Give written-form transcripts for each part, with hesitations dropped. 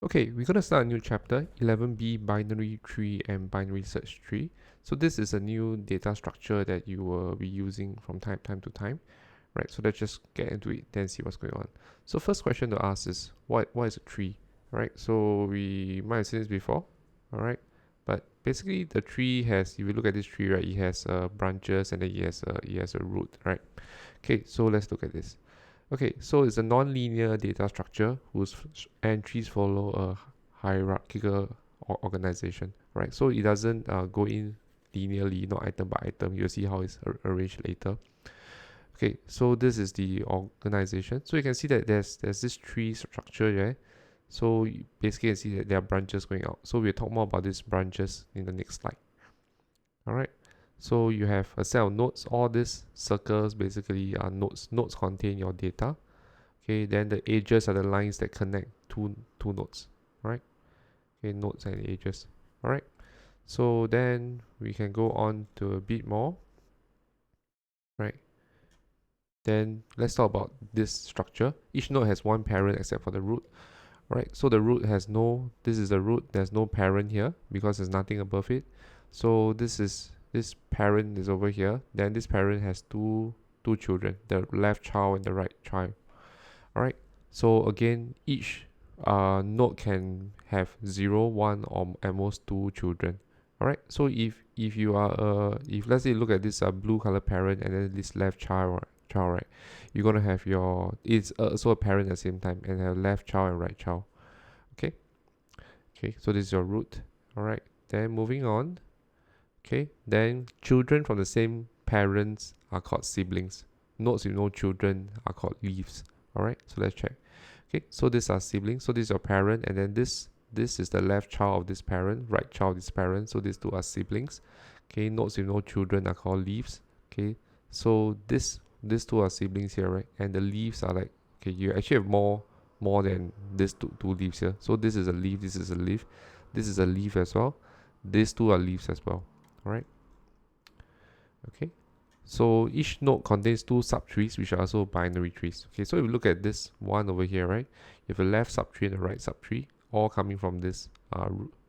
Okay, we're gonna start a new chapter, 11B Binary Tree and Binary Search Tree. So this is a new data structure that you will be using from time to time, right? So let's just get into it, then see what's going on. So first question to ask is, what is a tree, right? So we might have seen this before, all right? But basically the tree has, if you look at this tree, right, it has branches and then it has a root, right? Okay, so let's look at this. Okay, so it's a non-linear data structure whose entries follow a hierarchical organization, right? So it doesn't go in linearly, not item by item. You'll see how it's arranged later. Okay, so this is the organization. So you can see that there's this tree structure there. So you basically can see that there are branches going out. So we'll talk more about these branches in the next slide. All right. So you have a set of nodes. All these circles basically are nodes. Nodes contain your data. Okay, then the edges are the lines that connect two nodes, right? Okay, nodes and edges. All right. So then we can go on to a bit more, right? Then let's talk about this structure. Each node has one parent except for the root, right? So the root has no, this is the root, there's no parent here because there's nothing above it. So this parent is over here. Then this parent has two children, the left child and the right child. All right. So again, each node can have 0, 1, or at most 2 children. All right. So if you are if let's say you look at this blue color parent and then this left child, right, you're gonna have it's also a parent at the same time and have left child and right child. Okay. Okay. So this is your root. All right. Then moving on. Okay. Then children from the same parents are called siblings. Nodes with no children are called leaves. All right. So let's check. Okay, so these are siblings. So this is your parent, and then this is the left child of this parent, right child of this parent. So these two are siblings. Okay, nodes with no children are called leaves. Okay, so these two are siblings here, right? And the leaves are like, okay, you actually have more than these two leaves here. So this is a leaf, this is a leaf, this is a leaf as well. These two are leaves as well. All right. Okay. So each node contains two subtrees, which are also binary trees. Okay, so if you look at this one over here, right, you have a left subtree and a right subtree, all coming from this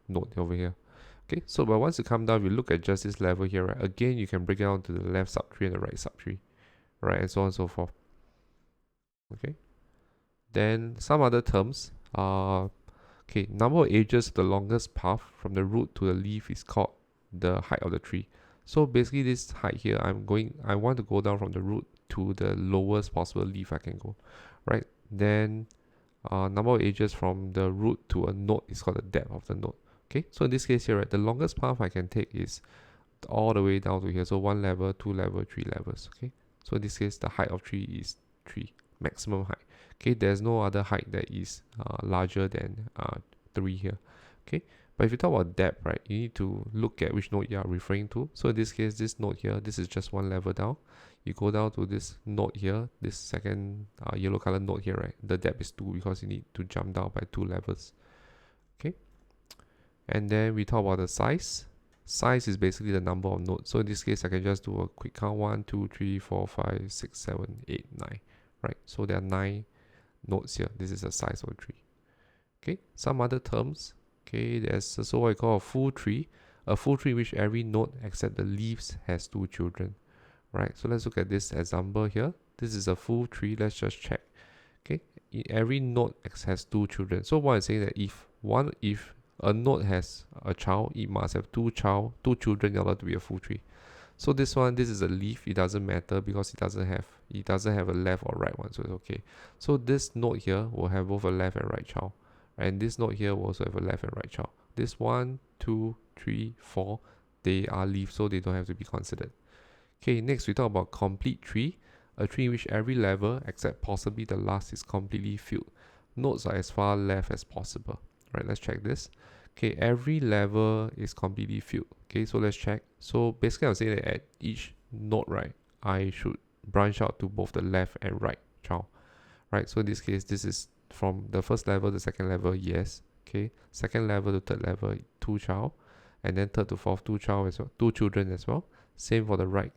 node over here. Okay, so but once you come down, if you look at just this level here, right, again, you can break it down to the left subtree and the right subtree, right, and so on and so forth. Okay, then some other terms are, okay, number of edges, the longest path from the root to the leaf is called the height of the tree. So basically this height here, I want to go down from the root to the lowest possible leaf I can go, right? Then number of edges from the root to a node is called the depth of the node. Okay, so in this case here, right, the longest path I can take is all the way down to here. So 1 level, 2 level, 3 levels. Okay, so in this case, the height of tree is 3, maximum height. Okay, there's no other height that is larger than 3 here. Okay, but if you talk about depth, right, you need to look at which node you are referring to. So in this case, this node here, this is just 1 level down. You go down to this node here, this second yellow color node here, right, the depth is 2 because you need to jump down by 2 levels. Okay, and then we talk about the size. Size is basically the number of nodes. So in this case, I can just do a quick count: 1, 2, 3, 4, 5, 6, 7, 8, 9. Right? So there are 9 nodes here. This is the size of a tree. Okay. Some other terms. Okay. There's also what I call a full tree. A full tree which every node except the leaves has 2 children. Right? So let's look at this example here. This is a full tree. Let's just check. Okay. Every node has 2 children. So what I'm saying that if a node has a child, it must have two children in order to be a full tree. So this is a leaf. It doesn't matter because it doesn't have a left or right one, so it's okay. So this node here will have both a left and right child, and this node here will also have a left and right child. This 1, 2, 3, 4, they are leaves, so they don't have to be considered. Okay, next we talk about complete tree, a tree in which every level except possibly the last is completely filled. Nodes are as far left as possible. Right, let's check this. Okay, every level is completely filled. Okay, so let's check. So basically I'm saying that at each node, right, I should branch out to both the left and right child. Right, so in this case, this is from the first level to second level, yes. Okay, second level to third level, 2 child, and then third to fourth, 2 child as well, 2 children as well. Same for the right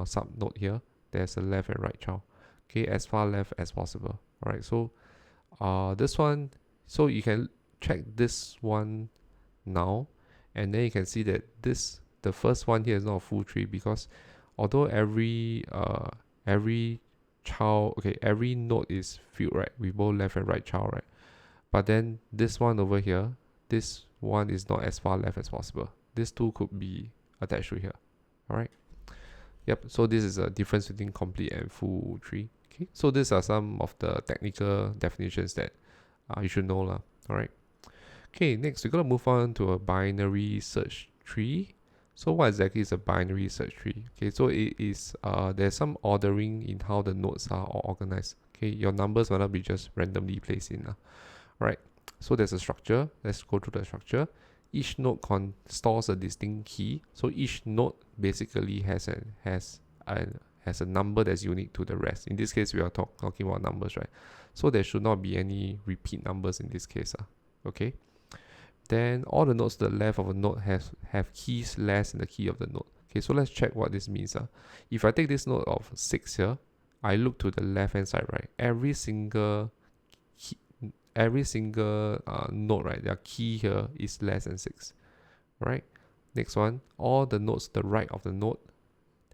sub node here. There's a left and right child. Okay, as far left as possible. Alright, so this one, so you can check this one now, and then you can see that the first one here is not a full tree, because although every child, okay, every node is filled, right, with both left and right child, right, but then this one over here, this one is not as far left as possible. This two could be attached to here. All right. Yep. So this is a difference between complete and full tree. Okay. So these are some of the technical definitions that you should know lah. All right. Okay. Next, we're gonna move on to a binary search tree. So what exactly is a binary search tree? Okay. So it is there's some ordering in how the nodes are organized. Okay. Your numbers will not be just randomly placed in. Right. So there's a structure. Let's go through the structure. Each node stores a distinct key. So each node basically has a number that's unique to the rest. In this case, we are talking about numbers, right? So there should not be any repeat numbers in this case. Okay. Then all the nodes to the left of a node have keys less than the key of the node. Okay, so let's check what this means. If I take this node of 6 here, I look to the left hand side, right? Every single node, right, their key here is less than 6, right? Next one, all the nodes to the right of the node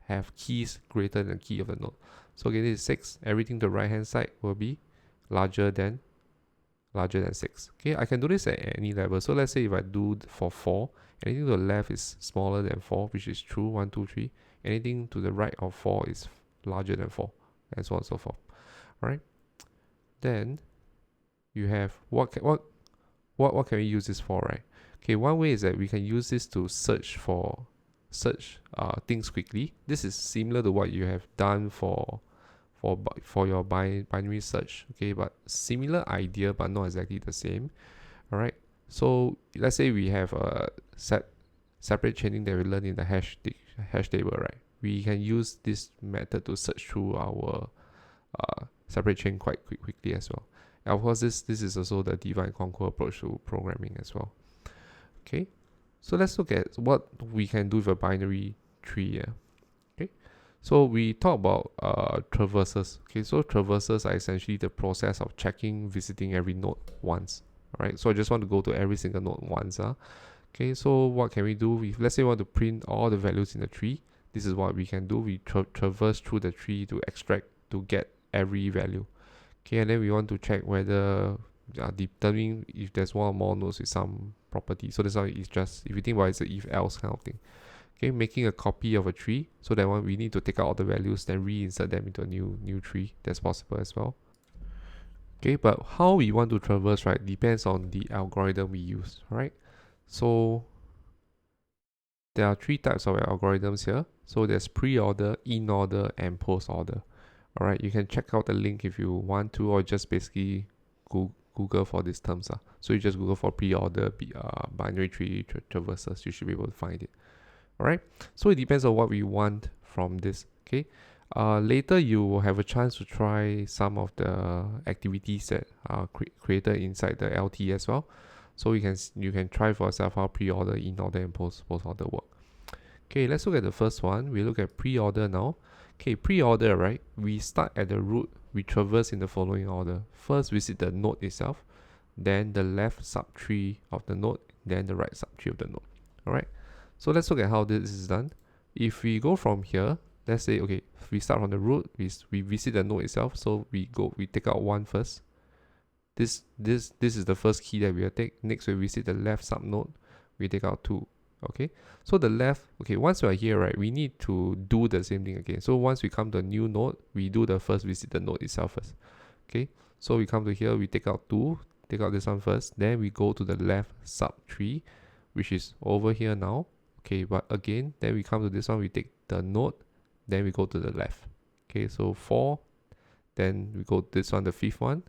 have keys greater than the key of the node. So again, this is 6. Everything to the right hand side will be larger than 6. Okay, I can do this at any level. So let's say if I do for 4, anything to the left is smaller than 4, which is true. 1, 2, 3. Anything to the right of 4 is larger than 4, and so on and so forth. All right. Then you have what can we use this for, right? Okay, one way is that we can use this to search things quickly. This is similar to what you have done for your binary search. Okay, but similar idea, but not exactly the same. All right. So let's say we have a separate chaining that we learned in the hash table, right? We can use this method to search through our separate chain quite quickly as well. And of course, this is also the divide and conquer approach to programming as well. Okay, so let's look at what we can do with a binary tree here. Okay, so we talk about traverses. Okay, so traverses are essentially the process of visiting every node once. All right, so I just want to go to every single node once. Okay, so what can we do? If let's say we want to print all the values in the tree, this is what we can do. We traverse through the tree to get every value. Okay, and then we want to check whether determining if there's one or more nodes with some property. So that's why it's just, if you think about it, it's a if else kind of thing. Okay, making a copy of a tree. So that one we need to take out all the values, then reinsert them into a new tree. That's possible as well. Okay, but how we want to traverse, right, depends on the algorithm we use, right? So there are 3 types of algorithms here. So there's pre-order, in-order, and post-order. All right, you can check out the link if you want to, or just basically Google for these terms. So you just Google for pre-order binary tree traverses. You should be able to find it. All right, so it depends on what we want from this. Okay, later you will have a chance to try some of the activities that are created inside the LT as well. So you can try for yourself how pre-order, in-order, and post-order work. Okay, let's look at the first one. We look at pre-order now. Okay, pre-order, right? We start at the root. We traverse in the following order. First, visit the node itself, then the left subtree of the node, then the right subtree of the node. All right. So let's look at how this is done. If we go from here, let's say, okay, we start from the root. We visit the node itself. So we take out 1 first. This is the first key that we will take. Next, we visit the left sub node. We take out 2. Okay, so the left, okay, once we are here, right, we need to do the same thing again. So once we come to a new node, we do the first visit the node itself first. Okay, so we come to here, we take out 2, take out this one first, then we go to the left subtree, which is over here now. Okay, but again, then we come to this one, we take the node, then we go to the left. Okay, so 4, then we go to this one, the 5th one.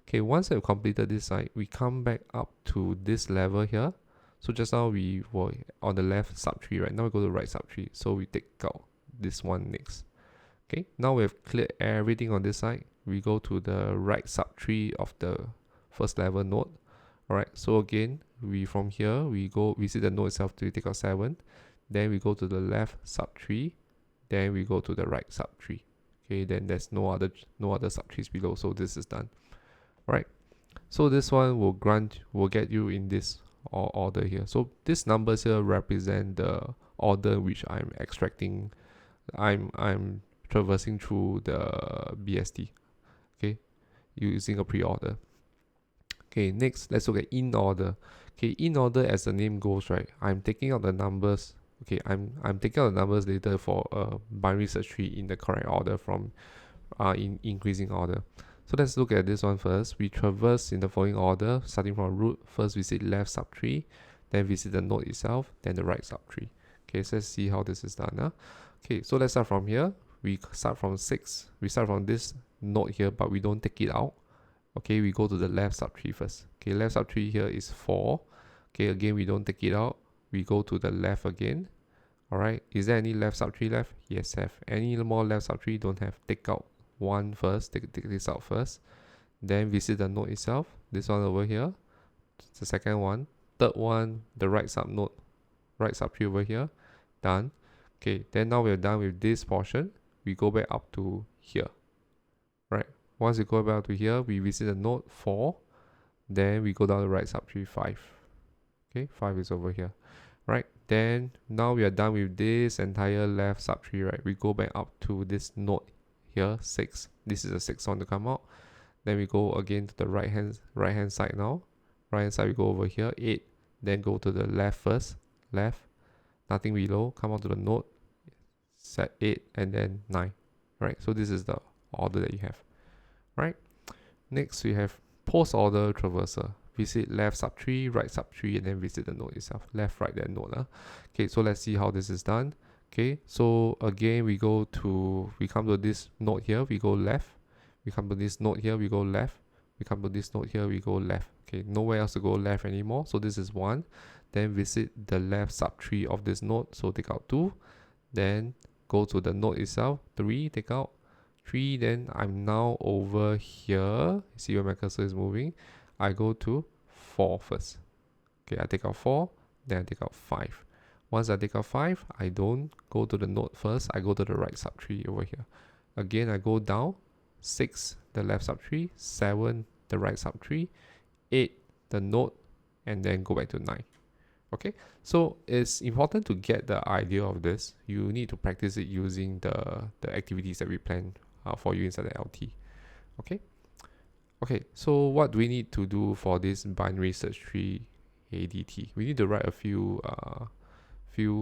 Okay, once I've completed this side, we come back up to this level here. So just now we were on the left subtree, right? Now we go to the right subtree. So we take out this one next. Okay, now we have cleared everything on this side. We go to the right subtree of the first level node. Alright, so again, from here, we visit the node itself to take out 7. Then we go to the left subtree. Then we go to the right subtree. Okay, then there's no other subtrees below. So this is done. Alright. So this one will get you in this order here. So these numbers here represent the order which I'm extracting. I'm traversing through the BST. Okay, using a pre-order. Okay, next let's look at in order. Okay, in order as the name goes, right? I'm taking out the numbers. Okay, I'm taking out the numbers later for a binary search tree in the correct order from in increasing order. So let's look at this one first. We traverse in the following order, starting from root. First visit left subtree, then visit the node itself, then the right subtree. Okay, so let's see how this is done. Okay, so let's start from here. We start from 6. We start from this node here, but we don't take it out. Okay, we go to the left subtree first. Okay, left subtree here is 4. Okay, again, we don't take it out. We go to the left again. Alright, is there any left subtree left? Yes, have. Any more left subtree? Don't have. Take out one first, take this out first. Then visit the node itself. This one over here. It's the second one. Third one, the right subnode, right subtree over here. Done. Okay, then now we're done with this portion. We go back up to here. Right. Once we go back to here, we visit the node 4. Then we go down the right subtree 5. Okay, 5 is over here. Right, then now we are done with this entire left subtree, right? We go back up to this node here, 6. This is a 6 one to come out. Then we go again to the right hand side now. Right hand side we go over here, 8. Then go to the left first, left, nothing below, come out to the node, set 8 and then 9. Right, so this is the order that you have. Right, next we have post order traversal. Visit left subtree, right subtree, and then visit the node itself. Left, right, then node. Okay, so let's see how this is done. Okay, so again, we come to this node here, we go left. We come to this node here, we go left. We come to this node here, we go left. Okay, nowhere else to go left anymore. So this is 1. Then visit the left subtree of this node. So take out 2. Then go to the node itself. 3, take out 3. Then I'm now over here. See where my cursor is moving. I go to 4 first. Okay, I take out 4, then I take out 5. Once I take out 5, I don't go to the node first, I go to the right subtree over here. Again, I go down, 6, the left subtree, 7, the right subtree, 8, the node, and then go back to 9. Okay, so it's important to get the idea of this. You need to practice it using the activities that we plan for you inside the LT. Okay, so what do we need to do for this binary search tree ADT? We need to write a few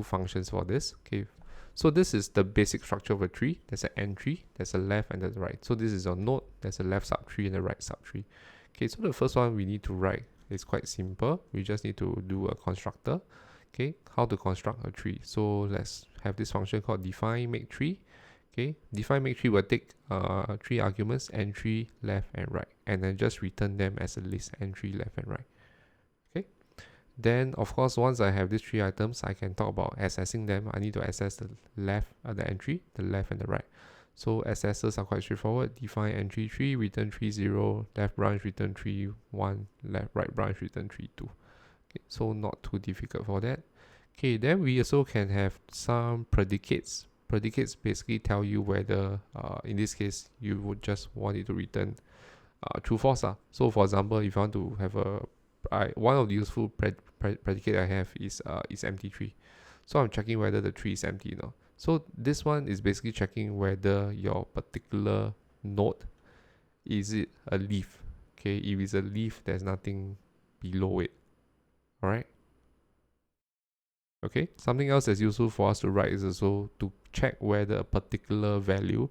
functions for this. Okay, so this is the basic structure of a tree. There's an entry, there's a left and there's a right. So this is your node, there's a left subtree and a right subtree. Okay, so the first one we need to write is quite simple. We just need to do a constructor. Okay, how to construct a tree. So let's have this function called define make tree. Okay, define make tree will take 3 arguments, entry, left and right, and then just return them as a list, entry, left and right. Okay, then of course once I have these 3 items, I can talk about accessing them. I need to access the left, the entry, the left and the right. So accessors are quite straightforward. Define entry 3, return 3 0, left branch return 3 1, right branch return 3 2. Okay, so not too difficult for that. Okay, then we also can have some predicates. Predicates basically tell you whether, in this case, you would just want it to return true false. So for example, if you want to have one of the useful predicate I have is empty tree. So I'm checking whether the tree is empty now. So this one is basically checking whether your particular node, is it a leaf? Okay, if it's a leaf, there's nothing below it. Alright. Okay, something else that's useful for us to write is also to check whether a particular value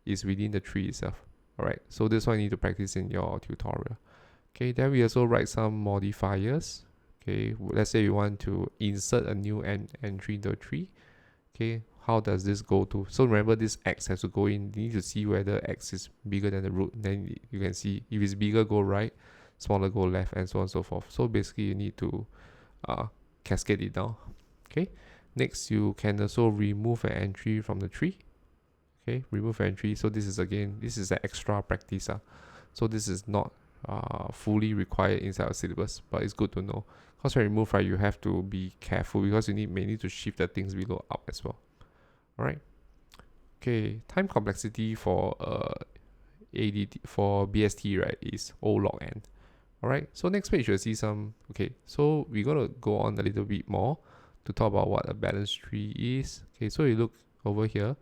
is within the tree itself. Alright, so this one you need to practice in your tutorial. Okay, then we also write some modifiers. Okay, let's say you want to insert a new entry into a tree. Okay, how does this go to? So remember, this x has to go in. You need to see whether x is bigger than the root. Then you can see if it's bigger, go right, smaller, go left, and so on and so forth. So basically, you need to cascade it down. Okay, next you can also remove an entry from the tree. Okay, remove entry. So this is an extra practice. So this is not fully required inside our syllabus, but it's good to know. Because when you remove, right, you have to be careful because you may need to shift the things below up as well. Alright. Okay, time complexity for ADT for BST, right, is O log n. Alright, so next page you'll see some, okay, so we're going to go on a little bit more to talk about what a balance tree is. Okay, so you look over here.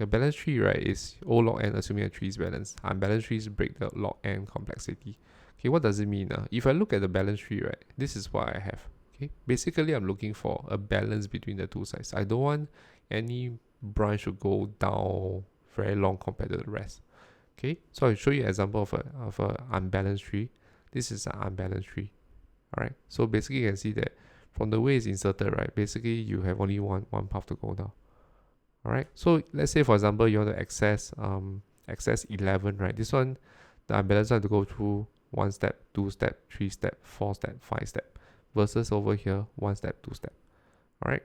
A balance tree, right, is O log n assuming a tree is balanced. Unbalanced trees break the log n complexity. Okay, what does it mean? If I look at the balance tree, right, this is what I have. Okay, basically I'm looking for a balance between the two sides. I don't want any branch to go down very long compared to the rest. Okay, so I'll show you an example of a unbalanced tree. This is an unbalanced tree. Alright, so basically you can see that from the way it's inserted, right, basically you have only one path to go down. Alright, so let's say for example you want to access 11, right? This one, the unbalanced one to go through 1 step, 2 step, 3 step, 4 step, 5 step, versus over here 1 step, 2 step. Alright.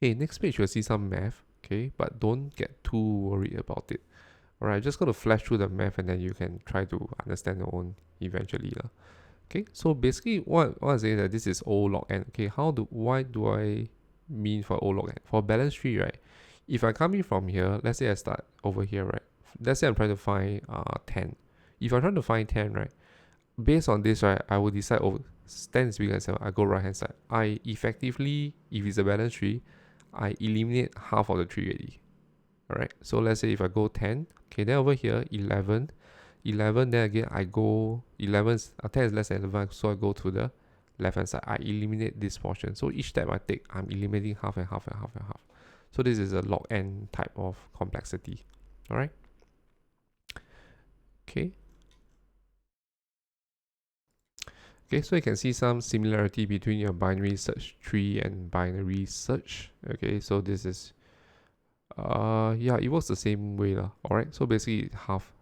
Okay, next page you'll see some math. Okay, but don't get too worried about it. Alright, just going to flash through the math and then you can try to understand your own eventually. Okay, so basically what I'm saying is that this is O log n. Okay, why do I mean for O log n? For balance tree, right? If I come in from here, let's say I start over here, right? Let's say I'm trying to find 10. If I'm trying to find 10, right? Based on this, right, I will decide, oh, 10 is bigger than 7, I go right hand side. I effectively, if it's a balance tree, I eliminate half of the tree already. Alright, so let's say if I go 10, okay, then over here, 11, then again I go 11, 10 is less than 11, so I go to the left hand side. I eliminate this portion. So each step I take, I'm eliminating half and half and half and half. So this is a log n type of complexity. Alright. Okay. Okay, so you can see some similarity between your binary search tree and binary search. Okay, so this is yeah, it works the same way lah. Alright, so basically half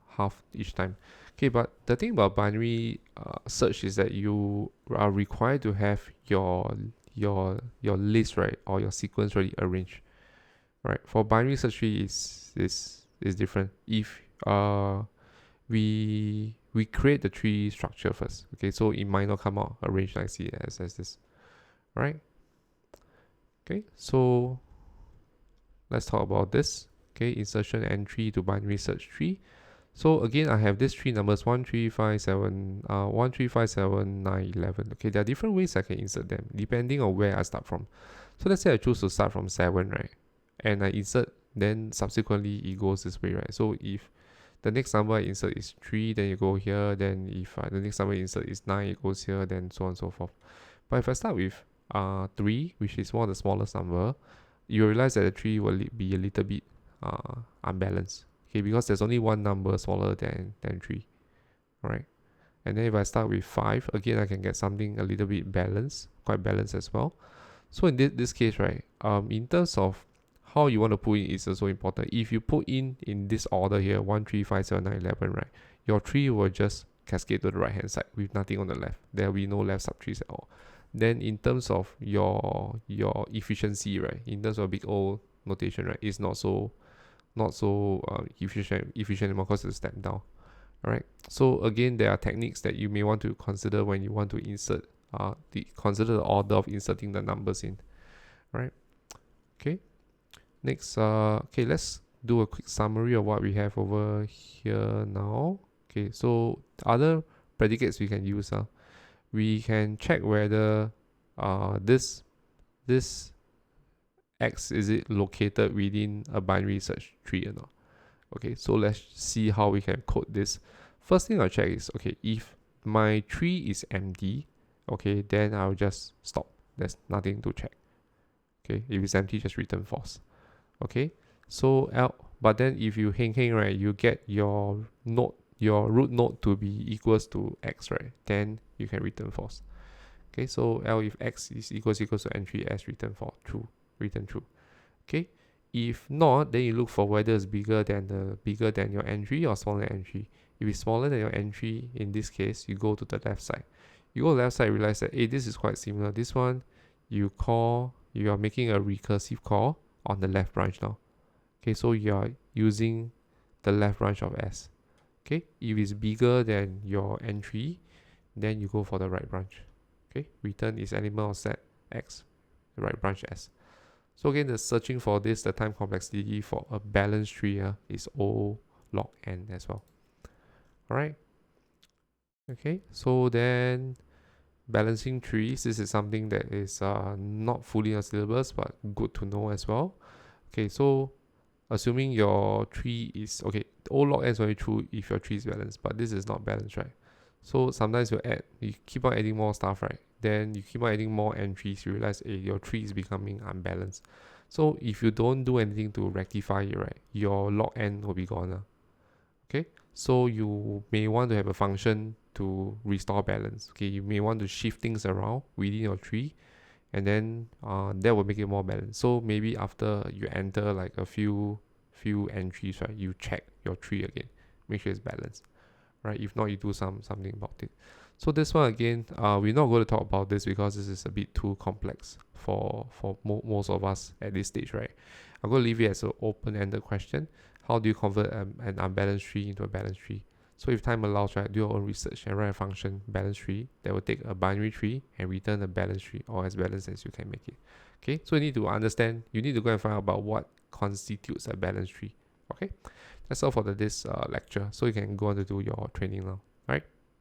each time. Okay, but the thing about binary search is that you are required to have your list, right, or your sequence already arranged. Right, for binary search tree is different. If we create the tree structure first. Okay, so it might not come out arranged like C as this. Right? Okay, so let's talk about this. Okay, insertion entry to binary search tree. So again, I have these three numbers 1, 3, 5, 7, 1, 3, 5, 7, 9, 11. Okay, there are different ways I can insert them depending on where I start from. So let's say I choose to start from 7, right? And I insert, then subsequently it goes this way, right? So if the next number I insert is 3, then you go here. Then if the next number I insert is 9, it goes here. Then so on and so forth. But if I start with 3, which is one of the smallest number, you realize that the 3 will be a little bit unbalanced. Okay, because there's only one number smaller than 3. Alright. And then if I start with 5, again I can get something a little bit balanced, quite balanced as well. So in this case, right, in terms of how you want to put in is also important. If you put in this order here, 1, 3, 5, 7, 9, 11, right, your tree will just cascade to the right hand side with nothing on the left. There will be no left subtrees at all. Then in terms of your efficiency, right, in terms of big O notation, right, it's not so efficient anymore because it's a step down. Alright. So again, there are techniques that you may want to consider when you want to insert consider the order of inserting the numbers in. Right. Okay. Next, okay, let's do a quick summary of what we have over here now. Okay, so other predicates we can use. We can check whether this X is it located within a binary search tree or not. Okay, so let's see how we can code this. First thing I'll check is, okay, if my tree is empty, okay, then I'll just stop. There's nothing to check. Okay, if it's empty, just return false. Okay, so but then if you hang, right, you get your root node to be equals to X, right, then you can return false. Okay, so L if X is equals to entry S, return true. Okay, if not, then you look for whether it's bigger than your entry or smaller than entry. If it's smaller than your entry, in this case, you go to the left side. You go to the left side, realize that, hey, this is quite similar. This one, you are making a recursive call on the left branch now. Okay, so you are using the left branch of S. Okay, if it's bigger than your entry, then you go for the right branch. Okay, return is element of set X, the right branch S. So again, the searching for this, the time complexity for a balanced tree is O log n as well. Alright. Okay, so then balancing trees, this is something that is not fully on syllabus but good to know as well. Okay, so assuming your tree is okay, all log n is only true if your tree is balanced, but this is not balanced, right? So sometimes you keep on adding more stuff, right? Then you keep on adding more entries, you realize your tree is becoming unbalanced. So if you don't do anything to rectify it, right, your log n will be gone. Okay, so you may want to have a function to restore balance. Okay, you may want to shift things around within your tree, and then that will make it more balanced. So maybe after you enter like a few entries, right, you check your tree again, make sure it's balanced, right? If not, you do something about it. So this one again, we're not going to talk about this because this is a bit too complex for most of us at this stage, right? I'm going to leave it as an open-ended question. How do you convert an unbalanced tree into a balanced tree? So if time allows, right, do your own research and write a function balanced tree that will take a binary tree and return a balanced tree, or as balanced as you can make it. Okay, so you need to understand, you need to go and find out about what constitutes a balanced tree. Okay, that's all for this lecture. So you can go on to do your training now. All right.